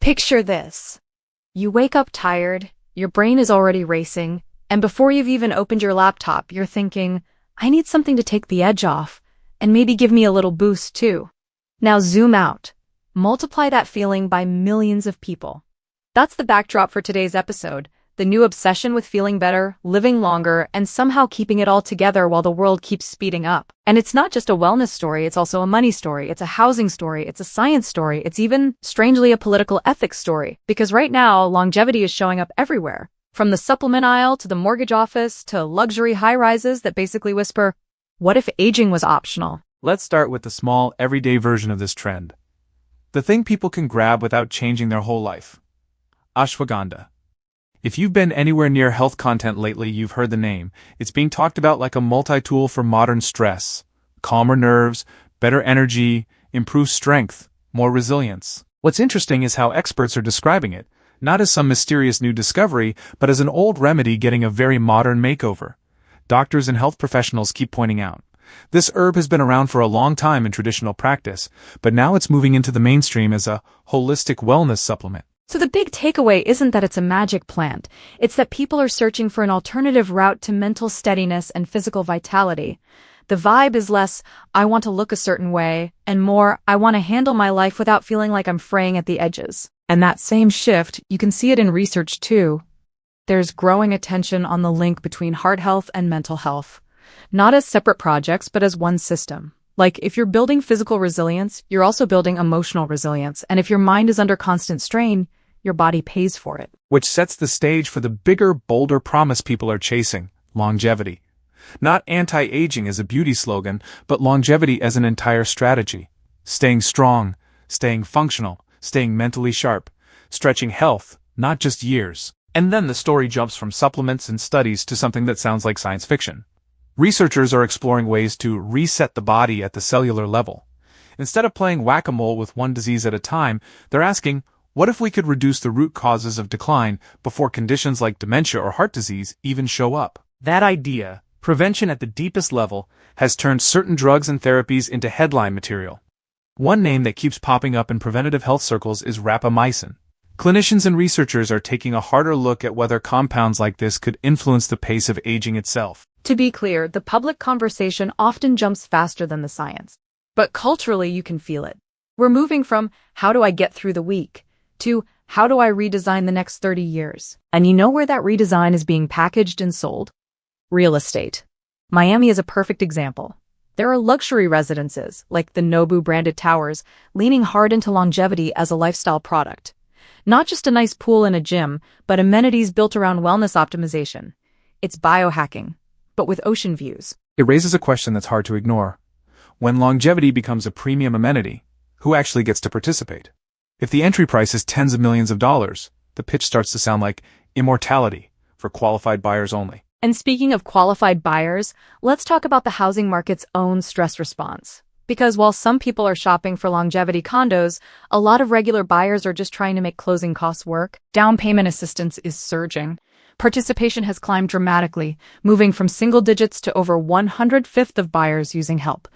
Picture this. You wake up tired, your brain is already racing, and before you've even opened your laptop, you're thinking, I need something to take the edge off, and maybe give me a little boost too. Now zoom out. Multiply that feeling by millions of people. That's the backdrop for today's episode. The new obsession with feeling better, living longer, and somehow keeping it all together while the world keeps speeding up. And it's not just a wellness story, it's also a money story, it's a housing story, it's a science story, it's even, strangely, a political ethics story. Because right now, longevity is showing up everywhere. From the supplement aisle to the mortgage office to luxury high-rises that basically whisper, what if aging was optional? Let's start with the small, everyday version of this trend. The thing people can grab without changing their whole life. Ashwagandha. If you've been anywhere near health content lately, you've heard the name. It's being talked about like a multi-tool for modern stress. Calmer nerves, better energy, improved strength, more resilience. What's interesting is how experts are describing it, not as some mysterious new discovery, but as an old remedy getting a very modern makeover. Doctors and health professionals keep pointing out. This herb has been around for a long time in traditional practice, but now it's moving into the mainstream as a holistic wellness supplement. So the big takeaway isn't that it's a magic plant, it's that people are searching for an alternative route to mental steadiness and physical vitality. The vibe is less, I want to look a certain way, and more, I want to handle my life without feeling like I'm fraying at the edges. And that same shift, you can see it in research too. There's growing attention on the link between heart health and mental health. Not as separate projects, but as one system. Like, if you're building physical resilience, you're also building emotional resilience. And if your mind is under constant strain, your body pays for it. Which sets the stage for the bigger, bolder promise people are chasing: longevity. Not anti-aging as a beauty slogan, but longevity as an entire strategy. Staying strong, staying functional, staying mentally sharp, stretching health, not just years. And then the story jumps from supplements and studies to something that sounds like science fiction. Researchers are exploring ways to reset the body at the cellular level. Instead of playing whack-a-mole with one disease at a time, they're asking, what if we could reduce the root causes of decline before conditions like dementia or heart disease even show up? That idea, prevention at the deepest level, has turned certain drugs and therapies into headline material. One name that keeps popping up in preventative health circles is rapamycin. Clinicians and researchers are taking a harder look at whether compounds like this could influence the pace of aging itself. To be clear, the public conversation often jumps faster than the science. But culturally, you can feel it. We're moving from, how do I get through the week, to, how do I redesign the next 30 years? And you know where that redesign is being packaged and sold? Real estate. Miami is a perfect example. There are luxury residences, like the Nobu branded towers, leaning hard into longevity as a lifestyle product. Not just a nice pool and a gym, but amenities built around wellness optimization. It's biohacking, but with ocean views. It raises a question that's hard to ignore. When longevity becomes a premium amenity, who actually gets to participate? If the entry price is tens of millions of dollars, the pitch starts to sound like immortality for qualified buyers only. And speaking of qualified buyers, let's talk about the housing market's own stress response. Because while some people are shopping for longevity condos, a lot of regular buyers are just trying to make closing costs work. Down payment assistance is surging. Participation has climbed dramatically, moving from single digits to over 1/105 of buyers using help.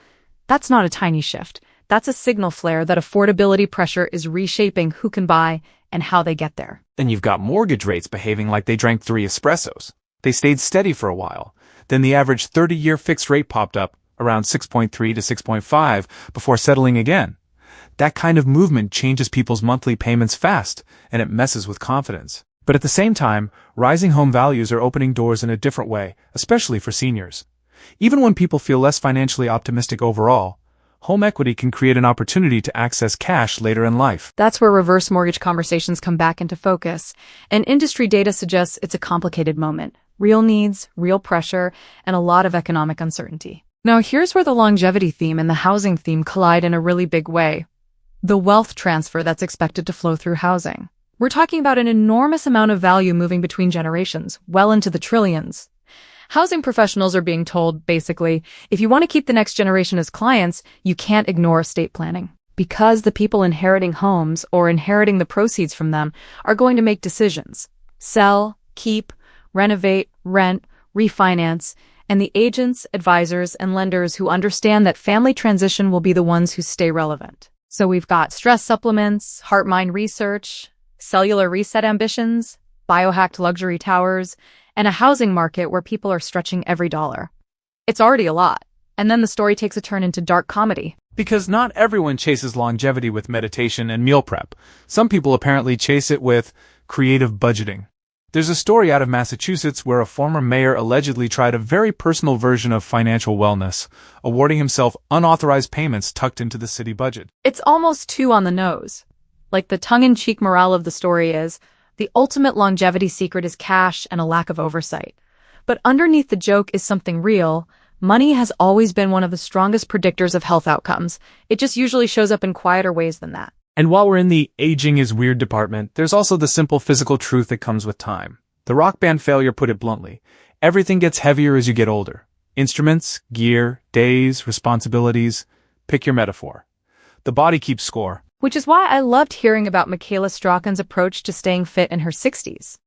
That's not a tiny shift. That's a signal flare that affordability pressure is reshaping who can buy and how they get there. Then you've got mortgage rates behaving like they drank 3 espressos. They stayed steady for a while. Then the average 30-year fixed rate popped up, around 6.3 to 6.5, before settling again. That kind of movement changes people's monthly payments fast, and it messes with confidence. But at the same time, rising home values are opening doors in a different way, especially for seniors. Even when people feel less financially optimistic overall, home equity can create an opportunity to access cash later in life. That's where reverse mortgage conversations come back into focus. And industry data suggests it's a complicated moment. Real needs, real pressure, and a lot of economic uncertainty. Now here's where the longevity theme and the housing theme collide in a really big way. The wealth transfer that's expected to flow through housing. We're talking about an enormous amount of value moving between generations, well into the trillions. Housing professionals are being told, basically, if you want to keep the next generation as clients, you can't ignore estate planning. Because the people inheriting homes or inheriting the proceeds from them are going to make decisions. Sell, keep, renovate, rent, refinance, and the agents, advisors, and lenders who understand that family transition will be the ones who stay relevant. So we've got stress supplements, heart-mind research, cellular reset ambitions, biohacked luxury towers, and a housing market where people are stretching every dollar. It's already a lot. And then the story takes a turn into dark comedy. Because not everyone chases longevity with meditation and meal prep. Some people apparently chase it with creative budgeting. There's a story out of Massachusetts where a former mayor allegedly tried a very personal version of financial wellness, awarding himself unauthorized payments tucked into the city budget. It's almost too on the nose. Like the tongue-in-cheek morale of the story is, the ultimate longevity secret is cash and a lack of oversight. But underneath the joke is something real. Money has always been one of the strongest predictors of health outcomes. It just usually shows up in quieter ways than that. And while we're in the aging is weird department, there's also the simple physical truth that comes with time. The rock band failure put it bluntly. Everything gets heavier as you get older. Instruments, gear, days, responsibilities. Pick your metaphor. The body keeps score. Which is why I loved hearing about Michaela Strachan's approach to staying fit in her 60s.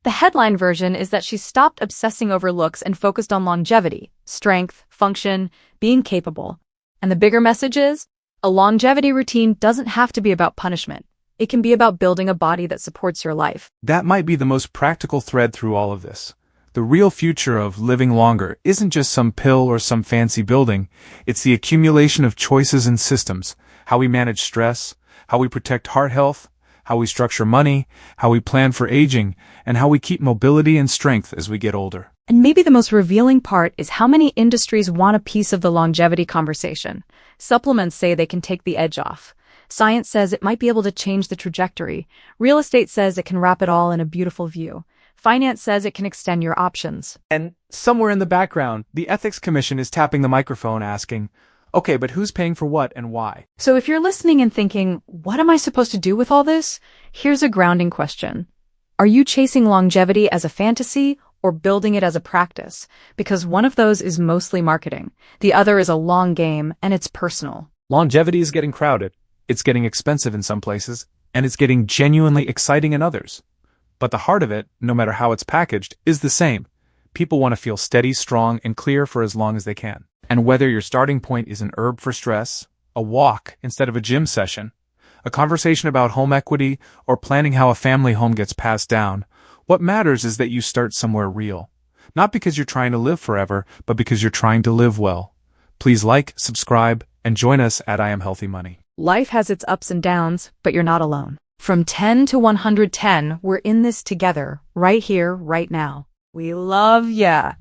The headline version is that she stopped obsessing over looks and focused on longevity, strength, function, being capable. And the bigger message is, a longevity routine doesn't have to be about punishment. It can be about building a body that supports your life. That might be the most practical thread through all of this. The real future of living longer isn't just some pill or some fancy building. It's the accumulation of choices and systems, how we manage stress, how we protect heart health, how we structure money, how we plan for aging, and how we keep mobility and strength as we get older. And maybe the most revealing part is how many industries want a piece of the longevity conversation. Supplements say they can take the edge off. Science says it might be able to change the trajectory. Real estate says it can wrap it all in a beautiful view. Finance says it can extend your options. And somewhere in the background, the Ethics Commission is tapping the microphone asking, okay, but who's paying for what and why? So if you're listening and thinking, what am I supposed to do with all this? Here's a grounding question. Are you chasing longevity as a fantasy or building it as a practice? Because one of those is mostly marketing. The other is a long game, and it's personal. Longevity is getting crowded. It's getting expensive in some places, and it's getting genuinely exciting in others. But the heart of it, no matter how it's packaged, is the same. People want to feel steady, strong, and clear for as long as they can. And whether your starting point is an herb for stress, a walk instead of a gym session, a conversation about home equity, or planning how a family home gets passed down, what matters is that you start somewhere real. Not because you're trying to live forever, but because you're trying to live well. Please like, subscribe, and join us at I Am Healthy Money. Life has its ups and downs, but you're not alone. From 10 to 110, we're in this together, right here, right now. We love ya.